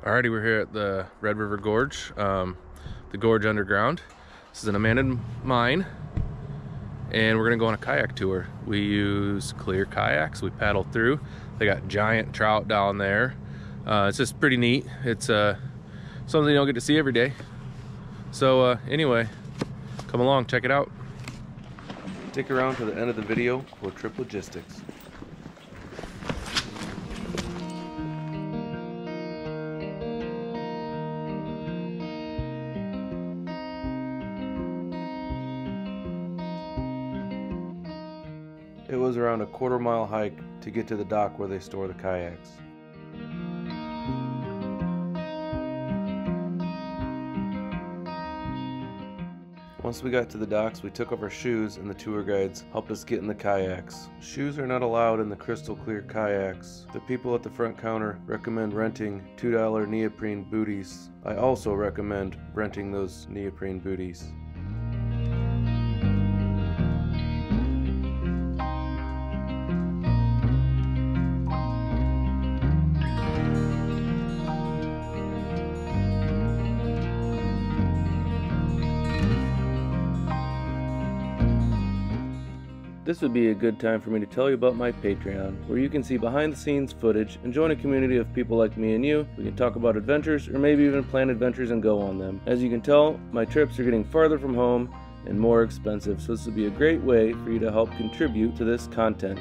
Alrighty, we're here at the Red River Gorge, the Gorge Underground. This is an abandoned mine, and we're gonna go on a kayak tour. We use clear kayaks. We paddle through. They got giant trout down there. It's just pretty neat. It's something you don't get to see every day. So anyway, come along, check it out. Stick around to the end of the video for trip logistics. It was around a quarter-mile hike to get to the dock where they store the kayaks. Once we got to the docks, we took off our shoes and the tour guides helped us get in the kayaks. Shoes are not allowed in the crystal clear kayaks. The people at the front counter recommend renting $2 neoprene booties. I also recommend renting those neoprene booties. This would be a good time for me to tell you about my Patreon, where you can see behind the scenes footage and join a community of people like me and you. We can talk about adventures or maybe even plan adventures and go on them. As you can tell, my trips are getting farther from home and more expensive, so this would be a great way for you to help contribute to this content.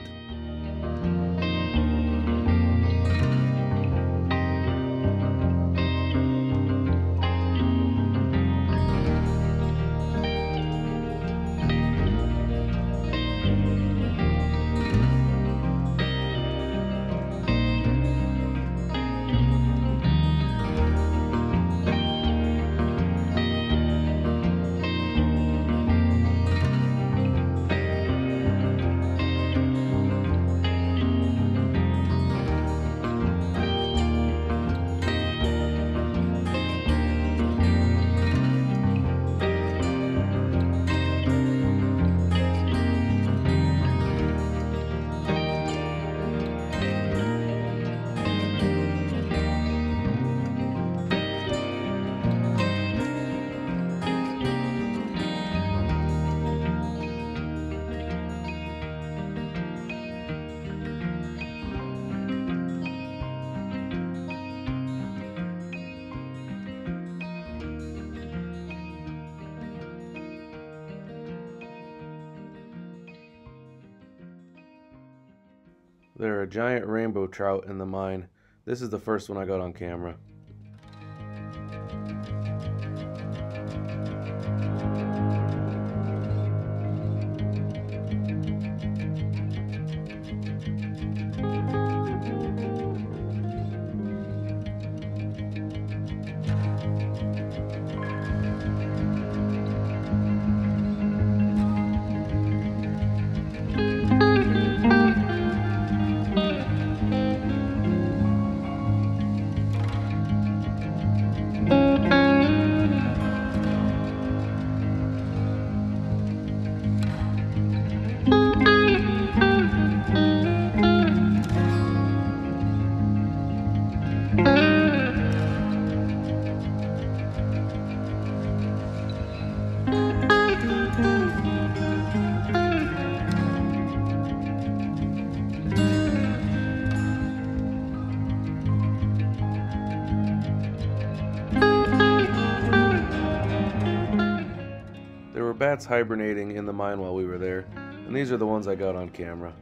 There are giant rainbow trout in the mine. This is the first one I got on camera. There were bats hibernating in the mine while we were there, and these are the ones I got on camera.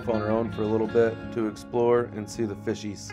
off on our own for a little bit to explore and see the fishies.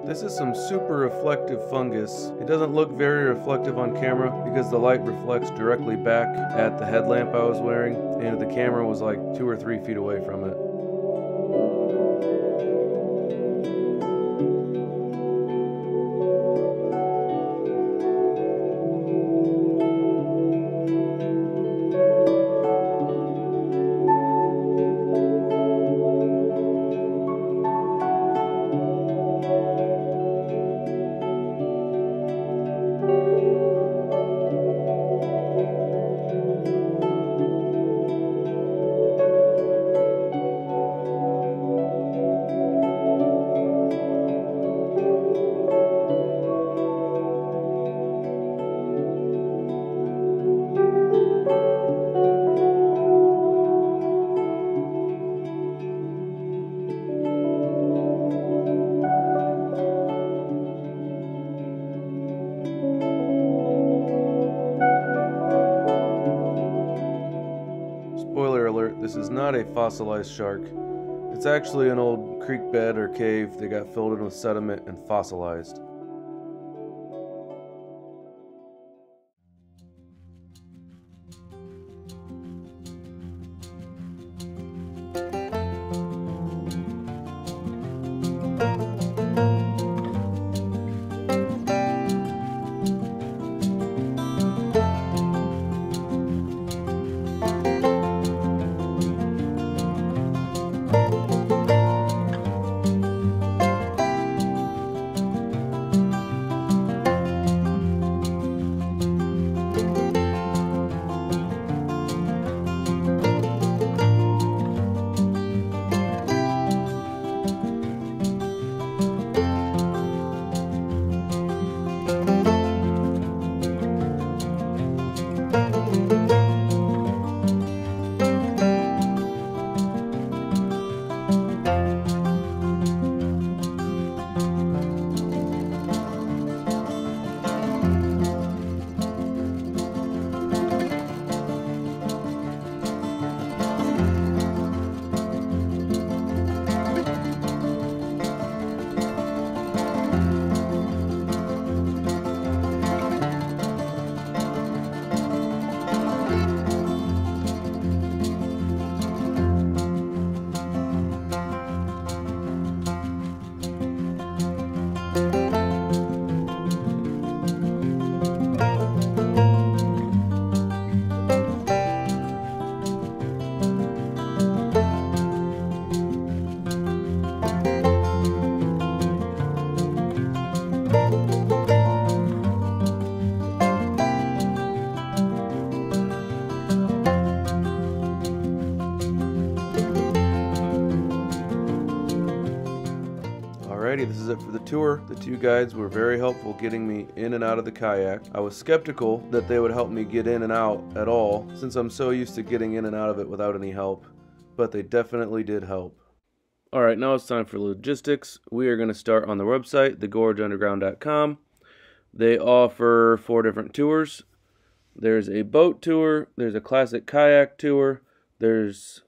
This is some super reflective fungus. It doesn't look very reflective on camera because the light reflects directly back at the headlamp I was wearing, and the camera was like 2 or 3 feet away from it. Spoiler alert, this is not a fossilized shark. It's actually an old creek bed or cave that got filled in with sediment and fossilized. is it for the tour. The two guides were very helpful getting me in and out of the kayak. I was skeptical that they would help me get in and out at all, since I'm so used to getting in and out of it without any help, but they definitely did help. Alright, now it's time for logistics. We are going to start on the website, thegorgeunderground.com. They offer 4 different tours. There's a boat tour, there's a classic kayak tour, there's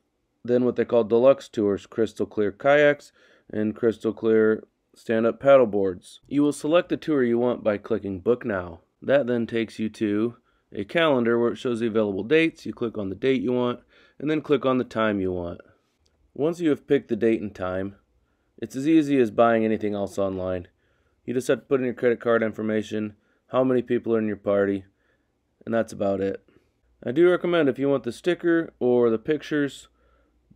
then what they call deluxe tours, crystal clear kayaks, and crystal clear stand-up paddle boards. You will select the tour you want by clicking Book Now. That then takes you to a calendar where it shows the available dates. You click on the date you want, and then click on the time you want. Once you have picked the date and time, it's as easy as buying anything else online. You just have to put in your credit card information, how many people are in your party, and that's about it. I do recommend, if you want the sticker or the pictures,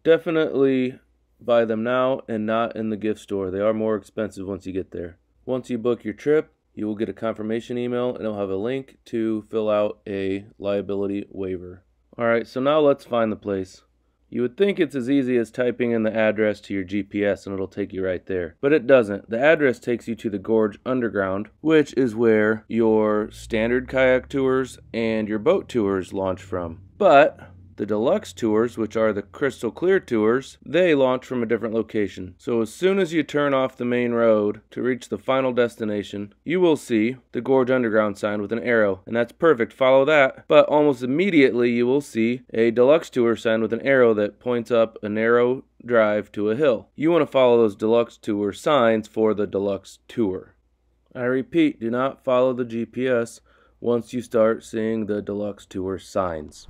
definitely buy them now and not in the gift store. They are more expensive once you get there. Once you book your trip, you will get a confirmation email and it'll have a link to fill out a liability waiver. Alright, so now let's find the place. You would think it's as easy as typing in the address to your GPS and it'll take you right there. But it doesn't. The address takes you to the Gorge Underground, which is where your standard kayak tours and your boat tours launch from. But the deluxe tours, which are the crystal clear tours, they launch from a different location. So as soon as you turn off the main road to reach the final destination, you will see the Gorge Underground sign with an arrow. And that's perfect, follow that. But almost immediately you will see a deluxe tour sign with an arrow that points up a narrow drive to a hill. You want to follow those deluxe tour signs for the deluxe tour. I repeat, do not follow the GPS once you start seeing the deluxe tour signs.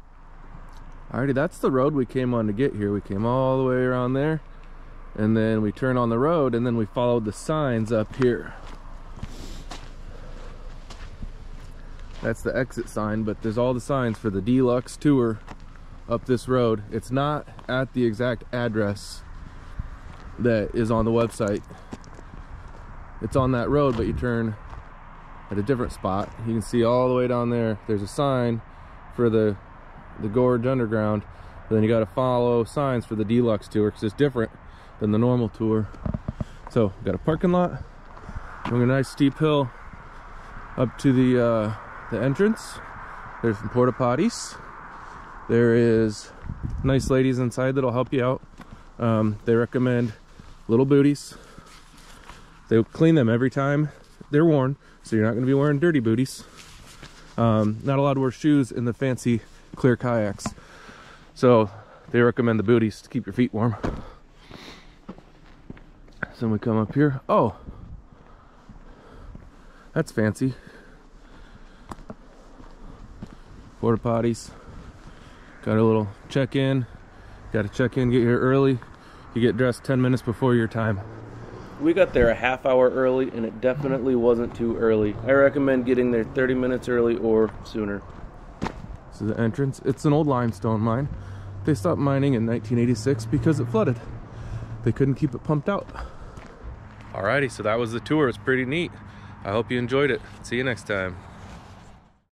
Alrighty, that's the road we came on to get here. We came all the way around there, and then we turned on the road, and then we followed the signs up here. That's the exit sign, but there's all the signs for the deluxe tour up this road. It's not at the exact address that is on the website. It's on that road, but you turn at a different spot. You can see all the way down there, there's a sign for the Gorge Underground, but then you got to follow signs for the deluxe tour because it's different than the normal tour. So got a parking lot, going a nice steep hill up to the entrance. There's some porta potties. There is nice ladies inside that'll help you out. They recommend little booties. They clean them every time they're worn, so you're not going to be wearing dirty booties. Not allowed to wear shoes in the fancy clear kayaks, so they recommend the booties to keep your feet warm. So we come up here. Oh, that's fancy. Porta potties. Got a little check-in. Got to check in, get here early. You get dressed 10 minutes before your time. We got there a half hour early, and it definitely wasn't too early. I recommend getting there 30 minutes early or sooner. This is the entrance. It's an old limestone mine. They stopped mining in 1986 because it flooded. They couldn't keep it pumped out. Alrighty, so that was the tour. It's pretty neat. I hope you enjoyed it. See you next time.